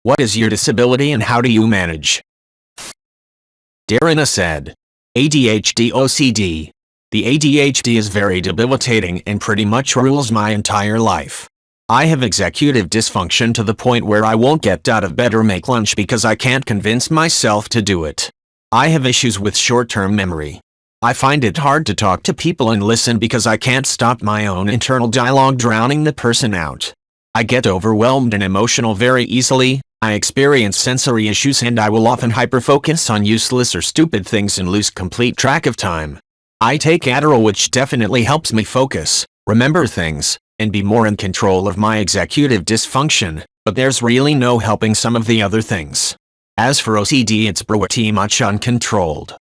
What is your disability and how do you manage? Darina said. ADHD OCD. The ADHD is very debilitating and pretty much rules my entire life. I have executive dysfunction to the point where I won't get out of bed or make lunch because I can't convince myself to do it. I have issues with short-term memory. I find it hard to talk to people and listen because I can't stop my own internal dialogue drowning the person out. I get overwhelmed and emotional very easily. I experience sensory issues and I will often hyperfocus on useless or stupid things and lose complete track of time. I take Adderall, which definitely helps me focus, remember things, and be more in control of my executive dysfunction, but there's really no helping some of the other things. As for OCD, it's pretty much uncontrolled.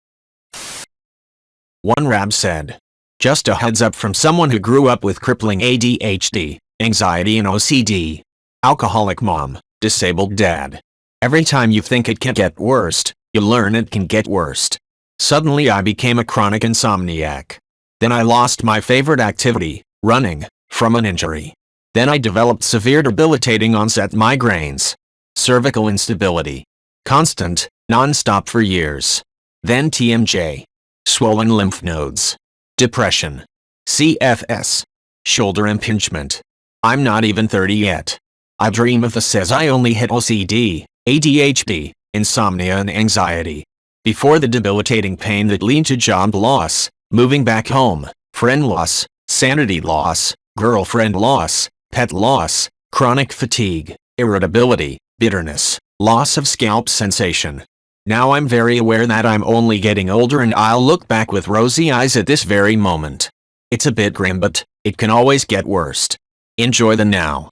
One Rab said. Just a heads up from someone who grew up with crippling ADHD, anxiety and OCD. Alcoholic mom, disabled dad. Every time you think it can get worse, you learn it can get worse. Suddenly I became a chronic insomniac. Then I lost my favorite activity, running, from an injury. Then I developed severe debilitating onset migraines. Cervical instability. Constant, non-stop for years. Then TMJ. Swollen lymph nodes. Depression. CFS. Shoulder impingement. I'm not even 30 yet. I dream of the says I only hit OCD, ADHD, insomnia and anxiety. Before the debilitating pain that lead to job loss, moving back home, friend loss, sanity loss, girlfriend loss, pet loss, chronic fatigue, irritability, bitterness, loss of scalp sensation. Now I'm very aware that I'm only getting older and I'll look back with rosy eyes at this very moment. It's a bit grim, but it can always get worse. Enjoy the now.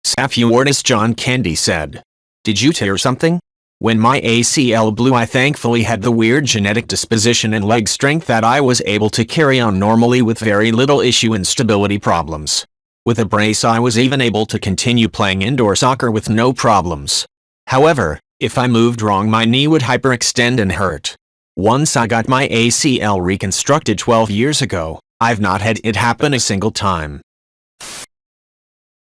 Safuartist John Candy said. Did you tear something? When my ACL blew, I thankfully had the weird genetic disposition and leg strength that I was able to carry on normally with very little issue and stability problems. With a brace I was even able to continue playing indoor soccer with no problems. However, if I moved wrong my knee would hyperextend and hurt. Once I got my ACL reconstructed 12 years ago, I've not had it happen a single time.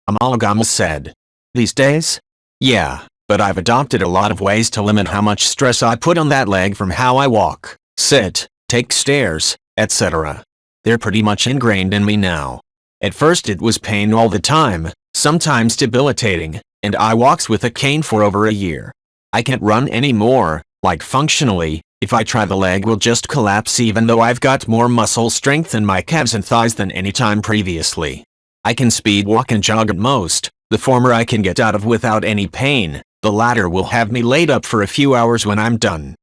Amalgama said. These days? Yeah. But I've adopted a lot of ways to limit how much stress I put on that leg, from how I walk, sit, take stairs, etc. They're pretty much ingrained in me now. At first it was pain all the time, sometimes debilitating, and I walks with a cane for over a year. I can't run anymore, like functionally, if I try the leg will just collapse even though I've got more muscle strength in my calves and thighs than any time previously. I can speed walk and jog at most, the former I can get out of without any pain. The latter will have me laid up for a few hours when I'm done.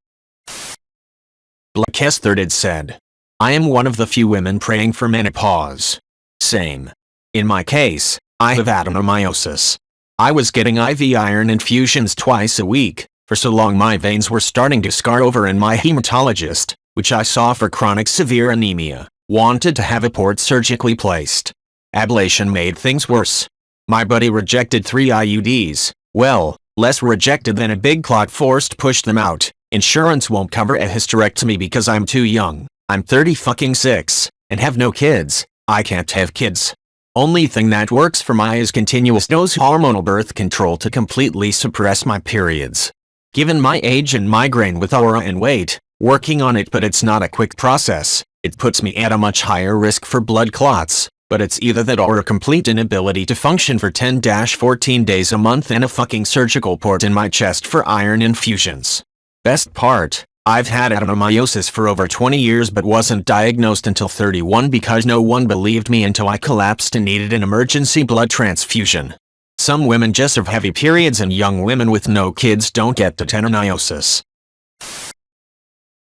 Blackesterdid said. I am one of the few women praying for menopause. Same. In my case, I have adenomyosis. I was getting IV iron infusions twice a week. For so long my veins were starting to scar over and my hematologist, which I saw for chronic severe anemia, wanted to have a port surgically placed. Ablation made things worse. My buddy rejected 3 IUDs. Well, less rejected than a big clot forced pushed them out. Insurance won't cover a hysterectomy because I'm too young. I'm 36 and have no kids. I can't have kids. Only thing that works for me is continuous dose hormonal birth control to completely suppress my periods. Given my age and migraine with aura and weight, working on it, but it's not a quick process. It puts me at a much higher risk for blood clots. But it's either that or a complete inability to function for 10-14 days a month and a fucking surgical port in my chest for iron infusions. Best part, I've had adenomyosis for over 20 years but wasn't diagnosed until 31 because no one believed me until I collapsed and needed an emergency blood transfusion. Some women just have heavy periods and young women with no kids don't get adenomyosis.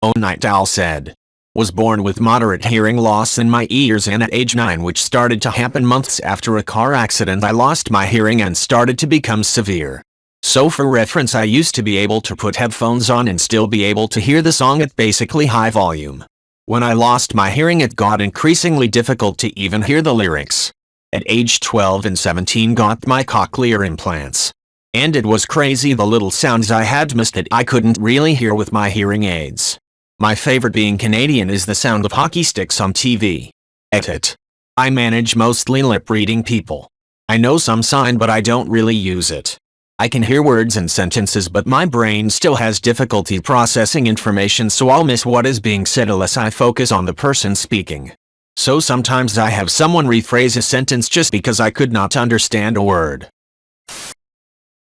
Oh Night Owl said. Was born with moderate hearing loss in my ears and at age 9, which started to happen months after a car accident, I lost my hearing and started to become severe. So for reference, I used to be able to put headphones on and still be able to hear the song at basically high volume. When I lost my hearing it got increasingly difficult to even hear the lyrics. At age 12 and 17 got my cochlear implants. And it was crazy the little sounds I had missed that I couldn't really hear with my hearing aids. My favorite being Canadian is the sound of hockey sticks on TV. Edit. I manage mostly lip-reading people. I know some sign but I don't really use it. I can hear words and sentences, but my brain still has difficulty processing information, so I'll miss what is being said unless I focus on the person speaking. So sometimes I have someone rephrase a sentence just because I could not understand a word.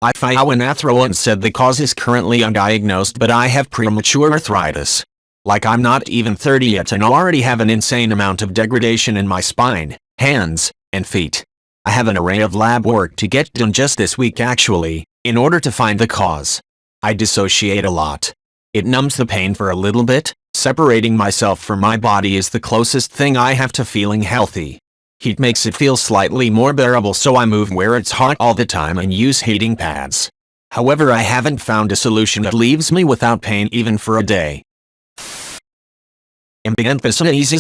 Hypermobility said the cause is currently undiagnosed, but I have premature arthritis. Like I'm not even 30 yet and already have an insane amount of degradation in my spine, hands, and feet. I have an array of lab work to get done just this week actually, in order to find the cause. I dissociate a lot. It numbs the pain for a little bit. Separating myself from my body is the closest thing I have to feeling healthy. Heat makes it feel slightly more bearable, so I move where it's hot all the time and use heating pads. However, I haven't found a solution that leaves me without pain even for a day. Indignant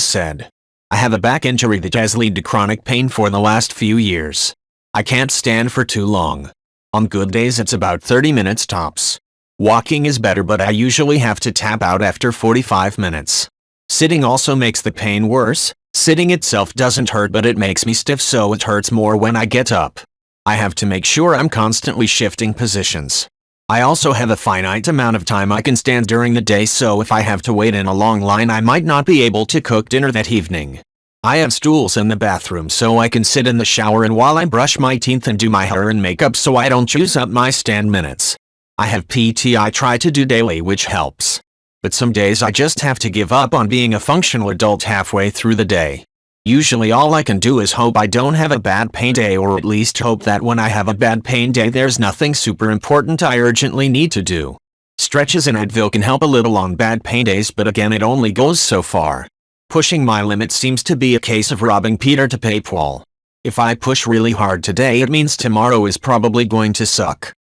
said, I have a back injury that has led to chronic pain for the last few years. I can't stand for too long. On good days it's about 30 minutes tops. Walking is better, but I usually have to tap out after 45 minutes. Sitting also makes the pain worse. Sitting itself doesn't hurt, but it makes me stiff, so it hurts more when I get up. I have to make sure I'm constantly shifting positions. I also have a finite amount of time I can stand during the day, so if I have to wait in a long line I might not be able to cook dinner that evening. I have stools in the bathroom so I can sit in the shower and while I brush my teeth and do my hair and makeup, so I don't use up my stand minutes. I have PT I try to do daily, which helps. But some days I just have to give up on being a functional adult halfway through the day. Usually all I can do is hope I don't have a bad pain day, or at least hope that when I have a bad pain day there's nothing super important I urgently need to do. Stretches and Advil can help a little on bad pain days, but again it only goes so far. Pushing my limit seems to be a case of robbing Peter to pay Paul. If I push really hard today, it means tomorrow is probably going to suck.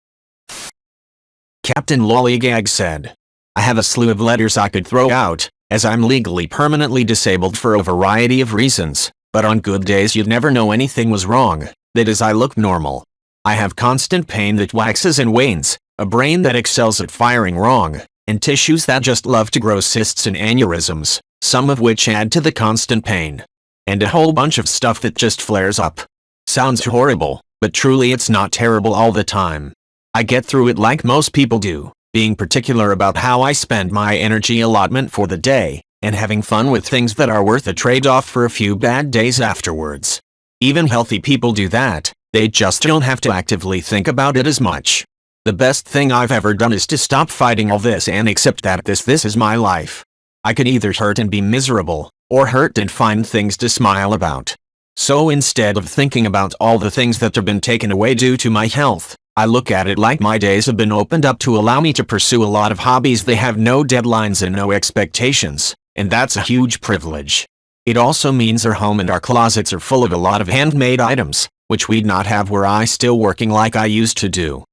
Captain Lollygag said, I have a slew of letters I could throw out, as I'm legally permanently disabled for a variety of reasons, but on good days you'd never know anything was wrong, that is I look normal. I have constant pain that waxes and wanes, a brain that excels at firing wrong, and tissues that just love to grow cysts and aneurysms, some of which add to the constant pain. And a whole bunch of stuff that just flares up. Sounds horrible, but truly it's not terrible all the time. I get through it like most people do, being particular about how I spend my energy allotment for the day, and having fun with things that are worth a trade-off for a few bad days afterwards. Even healthy people do that, they just don't have to actively think about it as much. The best thing I've ever done is to stop fighting all this and accept that this is my life. I could either hurt and be miserable, or hurt and find things to smile about. So instead of thinking about all the things that have been taken away due to my health, I look at it like my days have been opened up to allow me to pursue a lot of hobbies. They have no deadlines and no expectations, and that's a huge privilege. It also means our home and our closets are full of a lot of handmade items, which we'd not have were I still working like I used to do.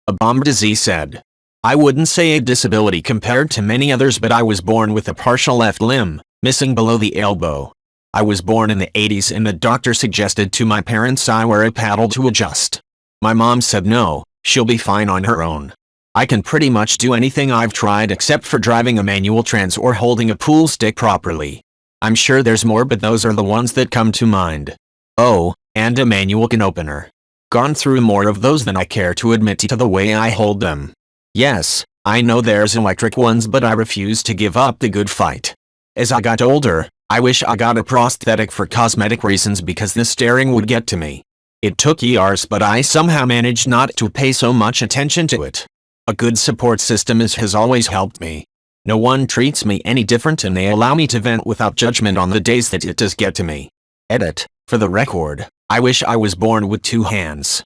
A bomb disease said, I wouldn't say a disability compared to many others, but I was born with a partial left limb, missing below the elbow. I was born in the 80s and the doctor suggested to my parents I wear a paddle to adjust. My mom said no, she'll be fine on her own. I can pretty much do anything I've tried except for driving a manual trans or holding a pool stick properly. I'm sure there's more, but those are the ones that come to mind. Oh, and a manual can opener. Gone through more of those than I care to admit to the way I hold them. Yes, I know there's electric ones, but I refuse to give up the good fight. As I got older, I wish I got a prosthetic for cosmetic reasons because the staring would get to me. It took years, but I somehow managed not to pay so much attention to it. A good support system has always helped me. No one treats me any different and they allow me to vent without judgment on the days that it does get to me. Edit, for the record, I wish I was born with 2 hands.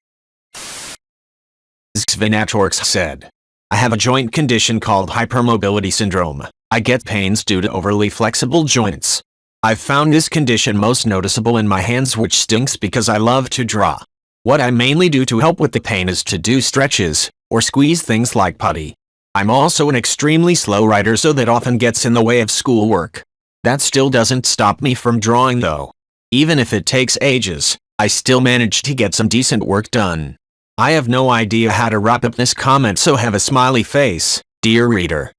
Xvenatorx said, I have a joint condition called hypermobility syndrome. I get pains due to overly flexible joints. I've found this condition most noticeable in my hands, which stinks because I love to draw. What I mainly do to help with the pain is to do stretches, or squeeze things like putty. I'm also an extremely slow writer, so that often gets in the way of schoolwork. That still doesn't stop me from drawing though. Even if it takes ages, I still manage to get some decent work done. I have no idea how to wrap up this comment, so have a smiley face, dear reader.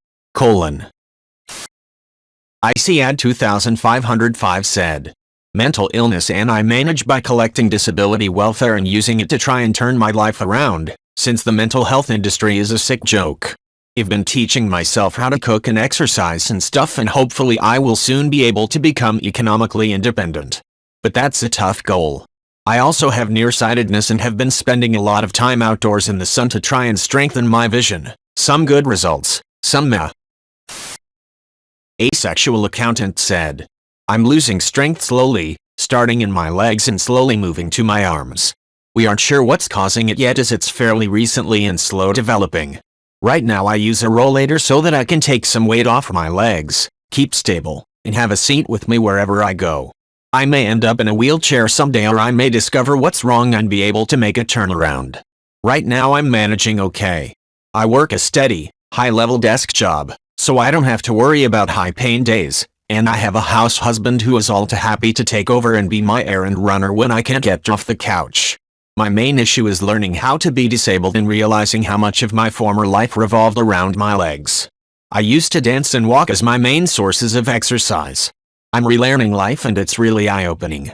IC ad 2505 said, mental illness, and I manage by collecting disability welfare and using it to try and turn my life around, since the mental health industry is a sick joke. I've been teaching myself how to cook and exercise and stuff, and hopefully I will soon be able to become economically independent. But that's a tough goal. I also have nearsightedness and have been spending a lot of time outdoors in the sun to try and strengthen my vision. Some good results, some meh. Asexual accountant said, I'm losing strength slowly, starting in my legs and slowly moving to my arms. We aren't sure what's causing it yet, as it's fairly recently and slow developing. Right now I use a rollator so that I can take some weight off my legs, keep stable, and have a seat with me wherever I go. I may end up in a wheelchair someday, or I may discover what's wrong and be able to make a turnaround. Right now I'm managing okay. I work a steady, high-level desk job, so I don't have to worry about high-pain days, and I have a house husband who is all too happy to take over and be my errand runner when I can't get off the couch. My main issue is learning how to be disabled and realizing how much of my former life revolved around my legs. I used to dance and walk as my main sources of exercise. I'm relearning life, and it's really eye-opening.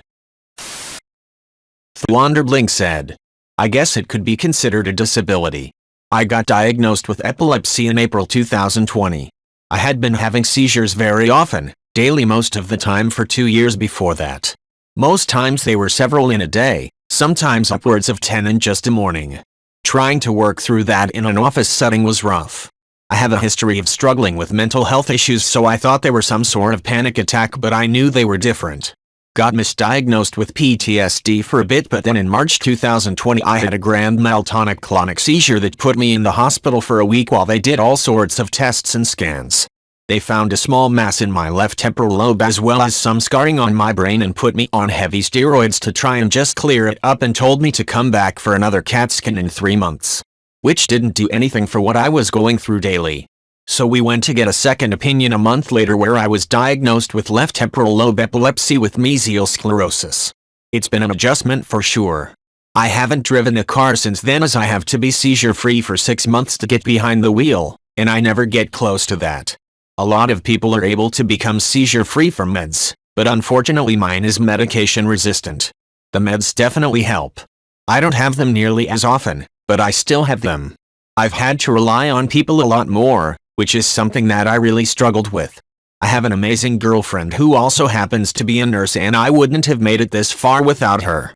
Thwanderblink said, I guess it could be considered a disability. I got diagnosed with epilepsy in April 2020. I had been having seizures very often, daily most of the time for 2 years before that. Most times they were several in a day, sometimes upwards of 10 in just a morning. Trying to work through that in an office setting was rough. I have a history of struggling with mental health issues, so I thought they were some sort of panic attack, but I knew they were different. Got misdiagnosed with PTSD for a bit, but then in March 2020 I had a grand mal tonic-clonic seizure that put me in the hospital for a week while they did all sorts of tests and scans. They found a small mass in my left temporal lobe as well as some scarring on my brain, and put me on heavy steroids to try and just clear it up, and told me to come back for another CAT scan in 3 months. Which didn't do anything for what I was going through daily. So we went to get a second opinion a month later, where I was diagnosed with left temporal lobe epilepsy with mesial sclerosis. It's been an adjustment for sure. I haven't driven a car since then, as I have to be seizure-free for 6 months to get behind the wheel, and I never get close to that. A lot of people are able to become seizure-free from meds, but unfortunately mine is medication resistant. The meds definitely help. I don't have them nearly as often, but I still have them. I've had to rely on people a lot more, which is something that I really struggled with. I have an amazing girlfriend who also happens to be a nurse, and I wouldn't have made it this far without her.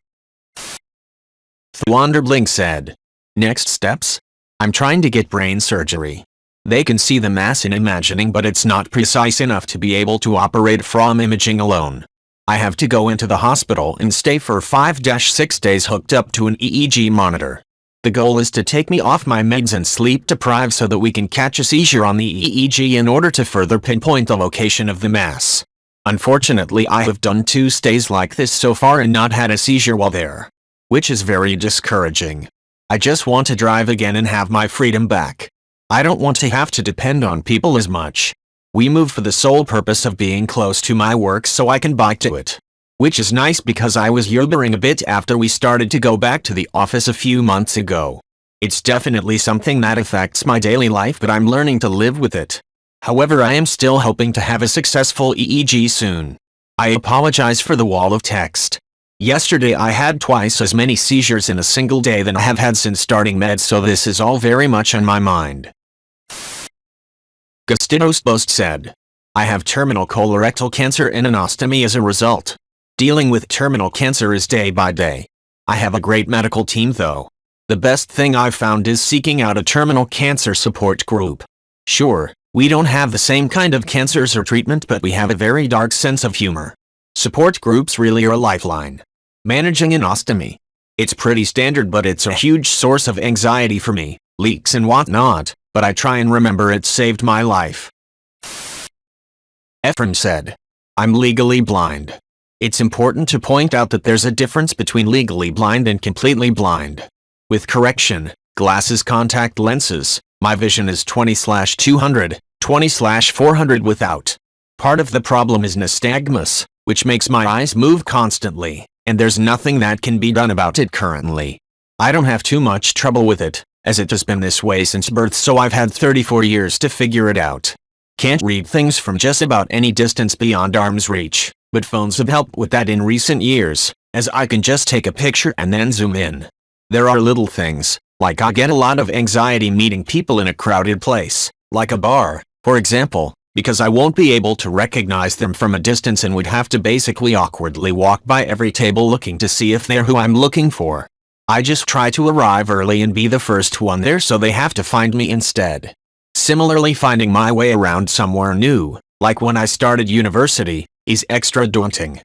Thwanderblink said, next steps? I'm trying to get brain surgery. They can see the mass in imagining, but it's not precise enough to be able to operate from imaging alone. I have to go into the hospital and stay for 5-6 days hooked up to an EEG monitor. The goal is to take me off my meds and sleep deprive so that we can catch a seizure on the EEG in order to further pinpoint the location of the mass. Unfortunately, I have done 2 stays like this so far and not had a seizure while there, which is very discouraging. I just want to drive again and have my freedom back. I don't want to have to depend on people as much. We moved for the sole purpose of being close to my work so I can bike to it. Which is nice, because I was yerbering a bit after we started to go back to the office a few months ago. It's definitely something that affects my daily life, but I'm learning to live with it. However, I am still hoping to have a successful EEG soon. I apologize for the wall of text. Yesterday I had twice as many seizures in a single day than I have had since starting meds, so this is all very much on my mind. Gustinos Boast said, I have terminal colorectal cancer and an ostomy as a result. Dealing with terminal cancer is day by day. I have a great medical team though. The best thing I've found is seeking out a terminal cancer support group. Sure, we don't have the same kind of cancers or treatment, but we have a very dark sense of humor. Support groups really are a lifeline. Managing an ostomy. It's pretty standard, but it's a huge source of anxiety for me, leaks and whatnot, but I try and remember it saved my life. Ephraim said, I'm legally blind. It's important to point out that there's a difference between legally blind and completely blind. With correction, glasses contact lenses, my vision is 20/200, 20/400 without. Part of the problem is nystagmus, which makes my eyes move constantly, and there's nothing that can be done about it currently. I don't have too much trouble with it, as it has been this way since birth, so I've had 34 years to figure it out. Can't read things from just about any distance beyond arm's reach. but phones have helped with that in recent years, as I can just take a picture and then zoom in. There are little things, like I get a lot of anxiety meeting people in a crowded place, like a bar, for example, because I won't be able to recognize them from a distance and would have to basically awkwardly walk by every table looking to see if they're who I'm looking for. I just try to arrive early and be the first one there so they have to find me instead. Similarly, finding my way around somewhere new, like when I started university, is extra daunting.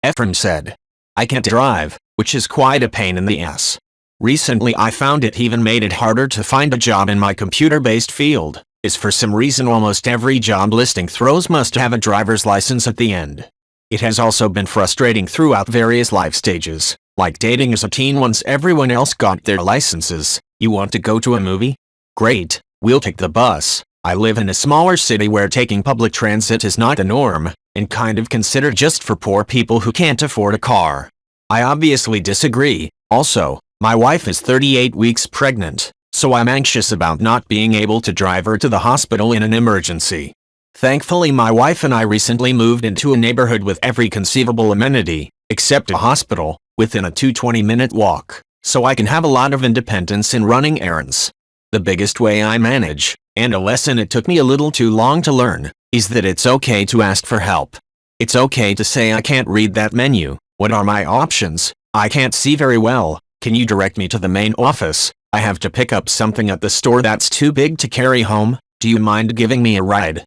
Ephraim said, I can't drive, which is quite a pain in the ass. Recently I found it even made it harder to find a job in my computer-based field, as for some reason almost every job listing throws must have a driver's license at the end. It has also been frustrating throughout various life stages, like dating as a teen once everyone else got their licenses. You want to go to a movie? Great, we'll take the bus. I live in a smaller city where taking public transit is not the norm, and kind of considered just for poor people who can't afford a car. I obviously disagree. Also, my wife is 38 weeks pregnant, so I'm anxious about not being able to drive her to the hospital in an emergency. Thankfully, my wife and I recently moved into a neighborhood with every conceivable amenity, except a hospital, within a 20-minute walk, so I can have a lot of independence in running errands. The biggest way I manage, and a lesson it took me a little too long to learn, is that it's okay to ask for help. It's okay to say I can't read that menu. What are my options? I can't see very well. Can you direct me to the main office? I have to pick up something at the store that's too big to carry home. Do you mind giving me a ride?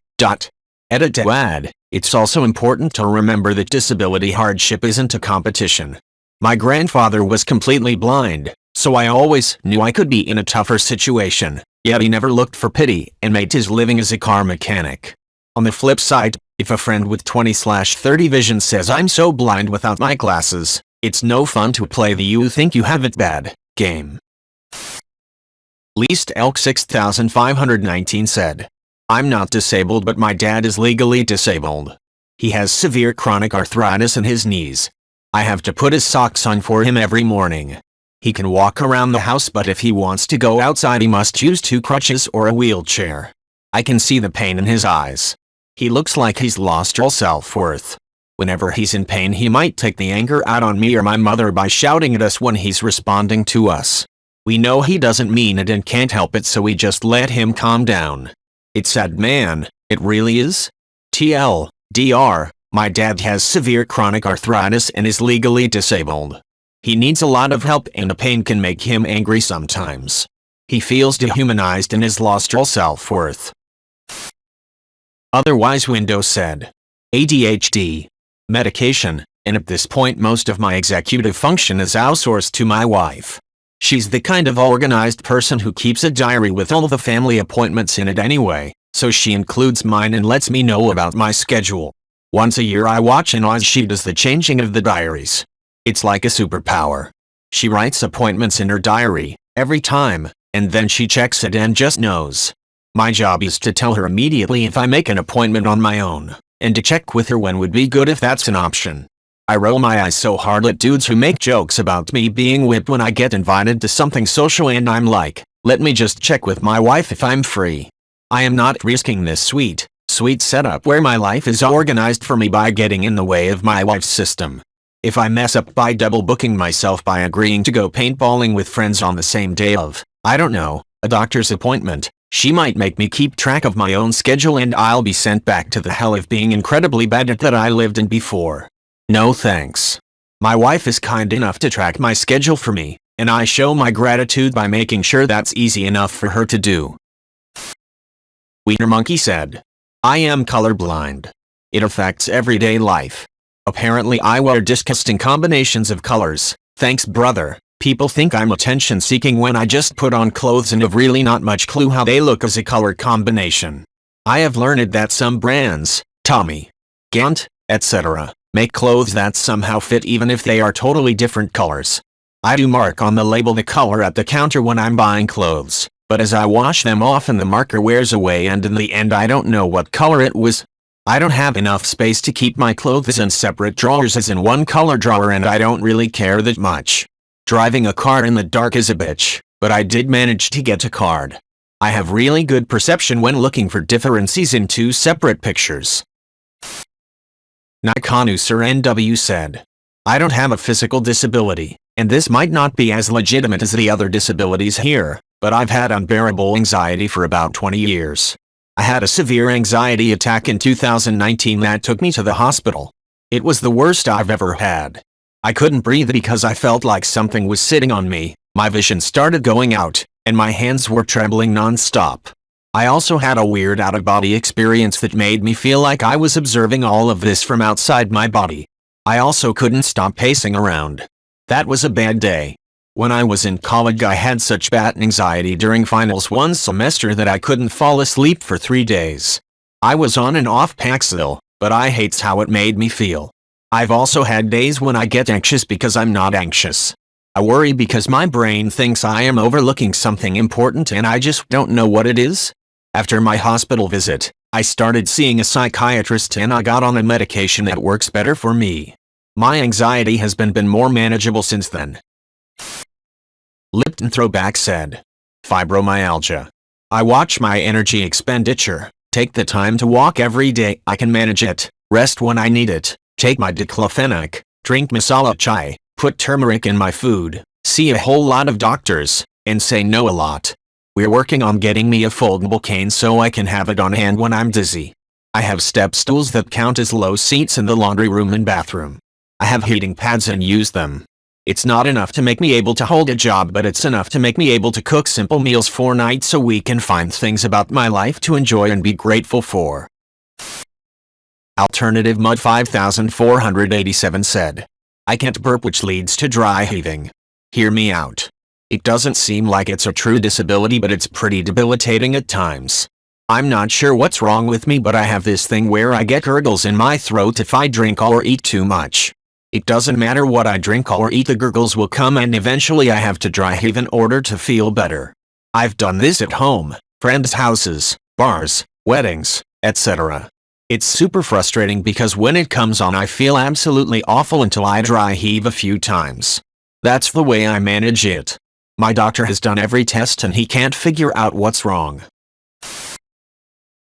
Edit to add, it's also important to remember that disability hardship isn't a competition. My grandfather was completely blind, so I always knew I could be in a tougher situation, yet he never looked for pity and made his living as a car mechanic. On the flip side, if a friend with 20/30 vision says I'm so blind without my glasses, it's no fun to play the you think you have it bad game. Least Elk 6519 said, I'm not disabled but my dad is legally disabled. He has severe chronic arthritis in his knees. I have to put his socks on for him every morning. He can walk around the house but if he wants to go outside he must use 2 crutches or a wheelchair. I can see the pain in his eyes. He looks like he's lost all self-worth. Whenever he's in pain he might take the anger out on me or my mother by shouting at us when he's responding to us. We know he doesn't mean it and can't help it so we just let him calm down. It's sad man, it really is. TLDR, my dad has severe chronic arthritis and is legally disabled. He needs a lot of help and the pain can make him angry sometimes. He feels dehumanized and has lost all self-worth. Otherwise Windows said, ADHD, medication, and at this point most of my executive function is outsourced to my wife. She's the kind of organized person who keeps a diary with all the family appointments in it anyway, so she includes mine and lets me know about my schedule. Once a year I watch and as she does the changing of the diaries. It's like a superpower. She writes appointments in her diary, every time, and then she checks it and just knows. My job is to tell her immediately if I make an appointment on my own, and to check with her when would be good if that's an option. I roll my eyes so hard at dudes who make jokes about me being whipped when I get invited to something social and I'm like, let me just check with my wife if I'm free. I am not risking this sweet setup where my life is organized for me by getting in the way of my wife's system. If I mess up by double booking myself by agreeing to go paintballing with friends on the same day of, I don't know, a doctor's appointment, she might make me keep track of my own schedule and I'll be sent back to the hell of being incredibly bad at that I lived in before. No thanks. My wife is kind enough to track my schedule for me, and I show my gratitude by making sure that's easy enough for her to do. Wiener Monkey said, I am colorblind. It affects everyday life. Apparently I wear disgusting combinations of colors. Thanks brother. People think I'm attention seeking when I just put on clothes and have really not much clue how they look as a color combination. I have learned that some brands, Tommy, Gant, etc., make clothes that somehow fit even if they are totally different colors. I do mark on the label the color at the counter when I'm buying clothes, but as I wash them often the marker wears away and in the end I don't know what color it was. I don't have enough space to keep my clothes in separate drawers as in one color drawer and I don't really care that much. Driving a car in the dark is a bitch, but I did manage to get a card. I have really good perception when looking for differences in 2 separate pictures. Nikonu Sir NW said. I don't have a physical disability, and this might not be as legitimate as the other disabilities here, but I've had unbearable anxiety for about 20 years. I had a severe anxiety attack in 2019 that took me to the hospital. It was the worst I've ever had. I couldn't breathe because I felt like something was sitting on me, my vision started going out, and my hands were trembling non-stop. I also had a weird out-of-body experience that made me feel like I was observing all of this from outside my body. I also couldn't stop pacing around. That was a bad day. When I was in college I had such bad anxiety during finals one semester that I couldn't fall asleep for 3 days. I was on and off Paxil, but I hates how it made me feel. I've also had days when I get anxious because I'm not anxious. I worry because my brain thinks I am overlooking something important and I just don't know what it is. After my hospital visit, I started seeing a psychiatrist and I got on a medication that works better for me. My anxiety has been more manageable since then. Lipton Throwback said. Fibromyalgia. I watch my energy expenditure, take the time to walk every day, I can manage it, rest when I need it, take my diclofenac, drink masala chai, put turmeric in my food, see a whole lot of doctors, and say no a lot. We're working on getting me a foldable cane so I can have it on hand when I'm dizzy. I have step stools that count as low seats in the laundry room and bathroom. I have heating pads and use them. It's not enough to make me able to hold a job, but it's enough to make me able to cook simple meals 4 nights a week and find things about my life to enjoy and be grateful for. Alternative Mud 5487 said. I can't burp, which leads to dry heaving. Hear me out. It doesn't seem like it's a true disability, but it's pretty debilitating at times. I'm not sure what's wrong with me, but I have this thing where I get gurgles in my throat if I drink or eat too much. It doesn't matter what I drink or eat, the gurgles will come and eventually I have to dry heave in order to feel better. I've done this at home, friends' houses, bars, weddings, etc. It's super frustrating because when it comes on I feel absolutely awful until I dry heave a few times. That's the way I manage it. My doctor has done every test and he can't figure out what's wrong.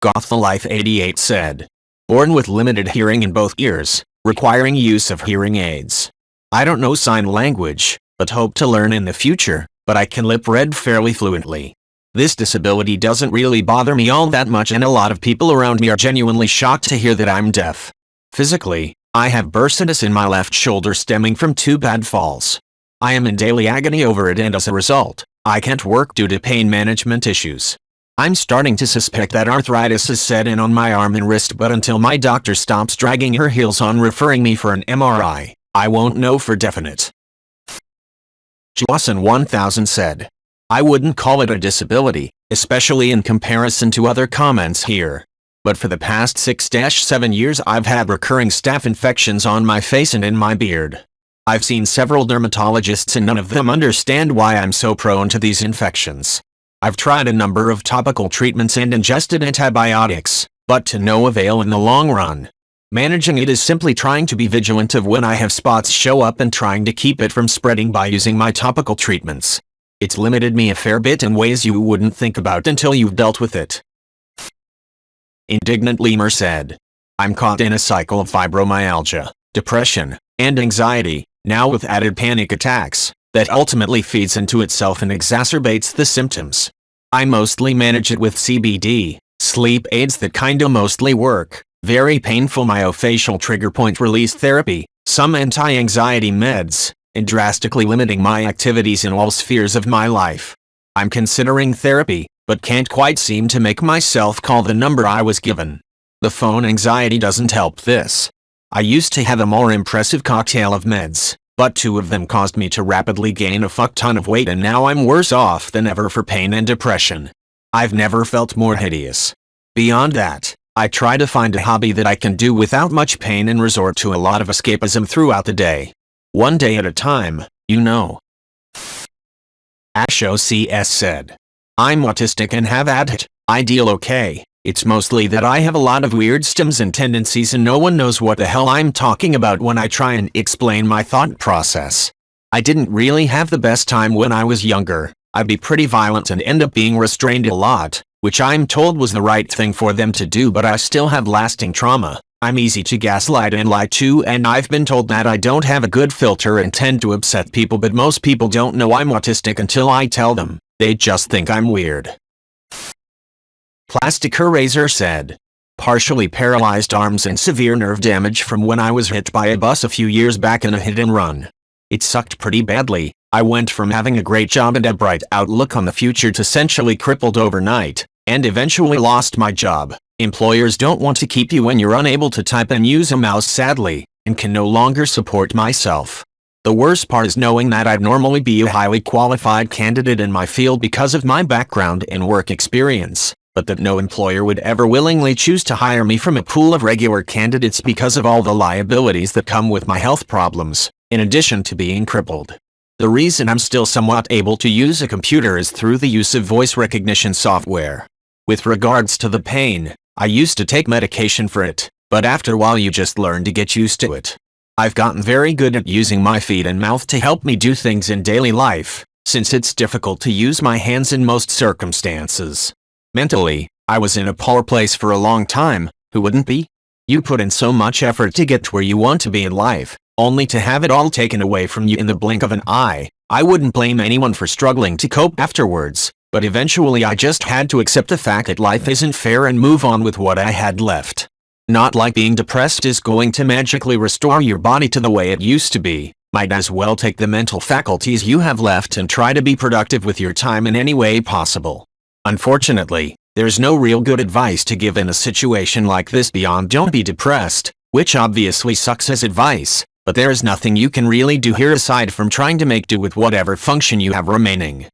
GothTheLife88 said. Born with limited hearing in both ears, requiring use of hearing aids. I don't know sign language, but hope to learn in the future, but I can lip read fairly fluently. This disability doesn't really bother me all that much and a lot of people around me are genuinely shocked to hear that I'm deaf. Physically, I have bursitis in my left shoulder stemming from 2 bad falls. I am in daily agony over it and as a result, I can't work due to pain management issues. I'm starting to suspect that arthritis has set in on my arm and wrist, but until my doctor stops dragging her heels on referring me for an MRI, I won't know for definite. Jawson 1000 said. I wouldn't call it a disability, especially in comparison to other comments here. But for the past 6-7 years I've had recurring staph infections on my face and in my beard. I've seen several dermatologists and none of them understand why I'm so prone to these infections. I've tried a number of topical treatments and ingested antibiotics, but to no avail in the long run. Managing it is simply trying to be vigilant of when I have spots show up and trying to keep it from spreading by using my topical treatments. It's limited me a fair bit in ways you wouldn't think about until you've dealt with it. Indignant Lemur said. I'm caught in a cycle of fibromyalgia, depression, and anxiety, now with added panic attacks, that ultimately feeds into itself and exacerbates the symptoms. I mostly manage it with CBD, sleep aids that kinda mostly work, very painful myofascial trigger point release therapy, some anti-anxiety meds, and drastically limiting my activities in all spheres of my life. I'm considering therapy, but can't quite seem to make myself call the number I was given. The phone anxiety doesn't help this. I used to have a more impressive cocktail of meds, but 2 of them caused me to rapidly gain a fuck ton of weight and now I'm worse off than ever for pain and depression. I've never felt more hideous. Beyond that, I try to find a hobby that I can do without much pain and resort to a lot of escapism throughout the day. One day at a time, you know. AskReddit said. I'm autistic and have ADHD. I deal okay. It's mostly that I have a lot of weird stims and tendencies and no one knows what the hell I'm talking about when I try and explain my thought process. I didn't really have the best time when I was younger. I'd be pretty violent and end up being restrained a lot, which I'm told was the right thing for them to do, but I still have lasting trauma. I'm easy to gaslight and lie to, and I've been told that I don't have a good filter and tend to upset people, but most people don't know I'm autistic until I tell them. They just think I'm weird. Plasticrazor said, partially paralyzed arms and severe nerve damage from when I was hit by a bus a few years back in a hit and run. It sucked pretty badly. I went from having a great job and a bright outlook on the future to essentially crippled overnight, and eventually lost my job. Employers don't want to keep you when you're unable to type and use a mouse, sadly, and can no longer support myself. The worst part is knowing that I'd normally be a highly qualified candidate in my field because of my background and work experience, but that no employer would ever willingly choose to hire me from a pool of regular candidates because of all the liabilities that come with my health problems, in addition to being crippled. The reason I'm still somewhat able to use a computer is through the use of voice recognition software. With regards to the pain, I used to take medication for it, but after a while you just learn to get used to it. I've gotten very good at using my feet and mouth to help me do things in daily life, since it's difficult to use my hands in most circumstances. Mentally, I was in a poor place for a long time. Who wouldn't be? You put in so much effort to get to where you want to be in life, only to have it all taken away from you in the blink of an eye. I wouldn't blame anyone for struggling to cope afterwards, but eventually I just had to accept the fact that life isn't fair and move on with what I had left. Not like being depressed is going to magically restore your body to the way it used to be. Might as well take the mental faculties you have left and try to be productive with your time in any way possible. Unfortunately, there's no real good advice to give in a situation like this beyond don't be depressed, which obviously sucks as advice, but there is nothing you can really do here aside from trying to make do with whatever function you have remaining.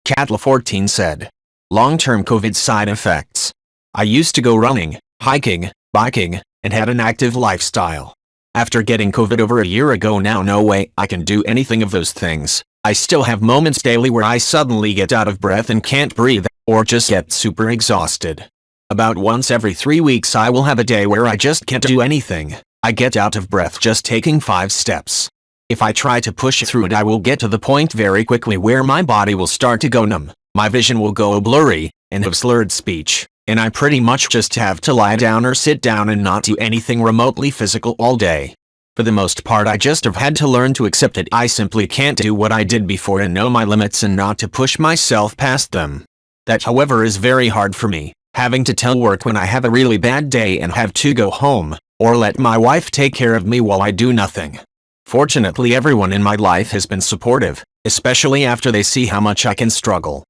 Catla14 said, long-term COVID side effects. I used to go running, hiking, biking, and had an active lifestyle. After getting COVID over a year ago now, no way I can do anything of those things. I still have moments daily where I suddenly get out of breath and can't breathe, or just get super exhausted. About once every 3 weeks I will have a day where I just can't do anything. I get out of breath just taking 5 steps. If I try to push through it, I will get to the point very quickly where my body will start to go numb, my vision will go blurry, and have slurred speech, and I pretty much just have to lie down or sit down and not do anything remotely physical all day. For the most part, I just have had to learn to accept that I simply can't do what I did before and know my limits and not to push myself past them. That, however, is very hard for me, having to tell work when I have a really bad day and have to go home, or let my wife take care of me while I do nothing. Fortunately, everyone in my life has been supportive, especially after they see how much I can struggle.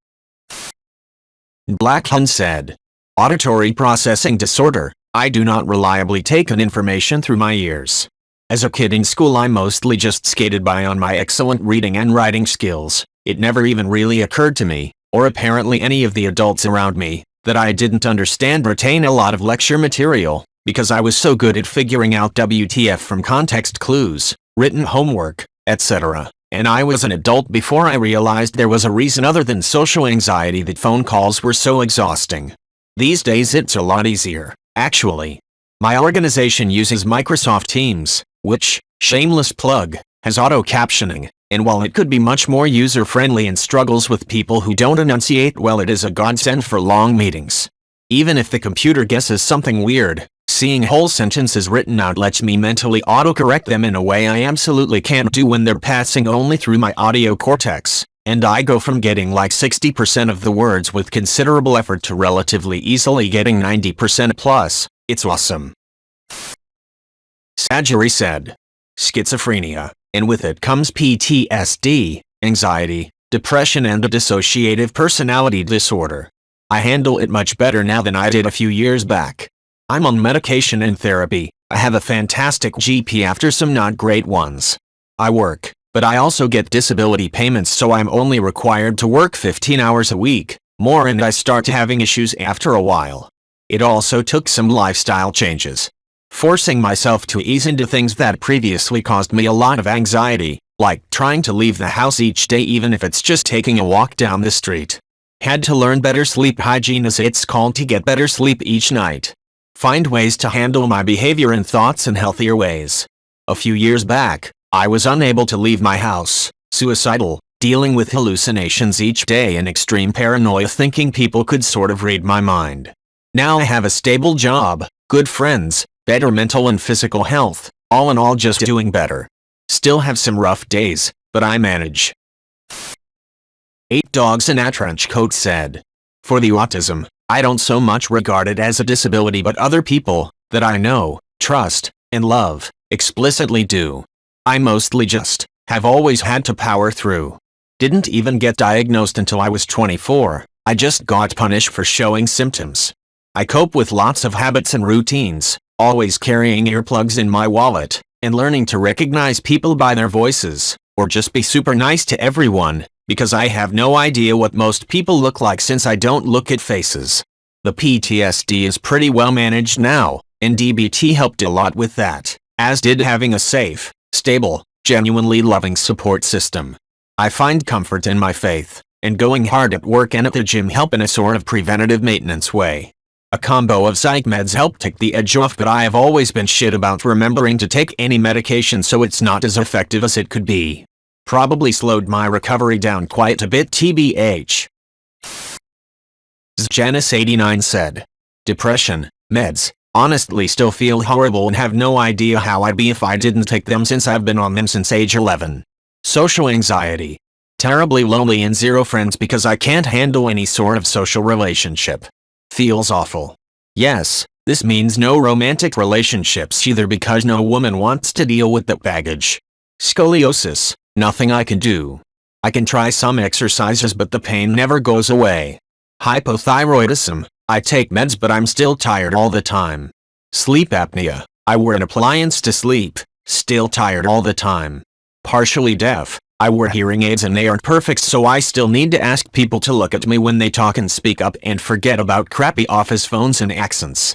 Black Hun said, auditory processing disorder. I do not reliably take in information through my ears. As a kid in school, I mostly just skated by on my excellent reading and writing skills. It never even really occurred to me, or apparently any of the adults around me, that I didn't understand or retain a lot of lecture material, because I was so good at figuring out WTF from context clues, written homework, etc. And I was an adult before I realized there was a reason other than social anxiety that phone calls were so exhausting. These days it's a lot easier, actually. My organization uses Microsoft Teams, which, shameless plug, has auto-captioning, and while it could be much more user-friendly and struggles with people who don't enunciate well, it is a godsend for long meetings. Even if the computer guesses something weird, seeing whole sentences written out lets me mentally autocorrect them in a way I absolutely can't do when they're passing only through my audio cortex, and I go from getting like 60% of the words with considerable effort to relatively easily getting 90% plus. It's awesome. Sajari said, schizophrenia, and with it comes PTSD, anxiety, depression and a dissociative personality disorder. I handle it much better now than I did a few years back. I'm on medication and therapy. I have a fantastic GP after some not great ones. I work, but I also get disability payments, so I'm only required to work 15 hours a week, more, and I start having issues after a while. It also took some lifestyle changes. Forcing myself to ease into things that previously caused me a lot of anxiety, like trying to leave the house each day even if it's just taking a walk down the street. Had to learn better sleep hygiene, as it's called, to get better sleep each night. Find ways to handle my behavior and thoughts in healthier ways. A few years back, I was unable to leave my house, suicidal, dealing with hallucinations each day and extreme paranoia, thinking people could sort of read my mind. Now I have a stable job, Good friends, better mental and physical health, all in all just doing better. Still have some rough days, but I manage. 8 dogs in a trench coat said. For the autism, I don't so much regard it as a disability, but other people, that I know, trust, and love, explicitly do. I mostly just, have always had to power through. Didn't even get diagnosed until I was 24, I just got punished for showing symptoms. I cope with lots of habits and routines, always carrying earplugs in my wallet, and learning to recognize people by their voices, or just be super nice to everyone, because I have no idea what most people look like since I don't look at faces. The PTSD is pretty well managed now, and DBT helped a lot with that, as did having a safe, stable, genuinely loving support system. I find comfort in my faith, and going hard at work and at the gym help in a sort of preventative maintenance way. A combo of psych meds help take the edge off, but I have always been shit about remembering to take any medication, so it's not as effective as it could be. Probably slowed my recovery down quite a bit tbh. Janice89 said. Depression, meds, honestly still feel horrible and have no idea how I'd be if I didn't take them since I've been on them since age 11. Social anxiety. Terribly lonely and zero friends because I can't handle any sort of social relationship. Feels awful. Yes, this means no romantic relationships either because no woman wants to deal with that baggage. Scoliosis, nothing I can do. I can try some exercises but the pain never goes away. Hypothyroidism, I take meds but I'm still tired all the time. Sleep apnea, I wear an appliance to sleep, still tired all the time. Partially deaf, I wear hearing aids and they aren't perfect, so I still need to ask people to look at me when they talk and speak up and forget about crappy office phones and accents.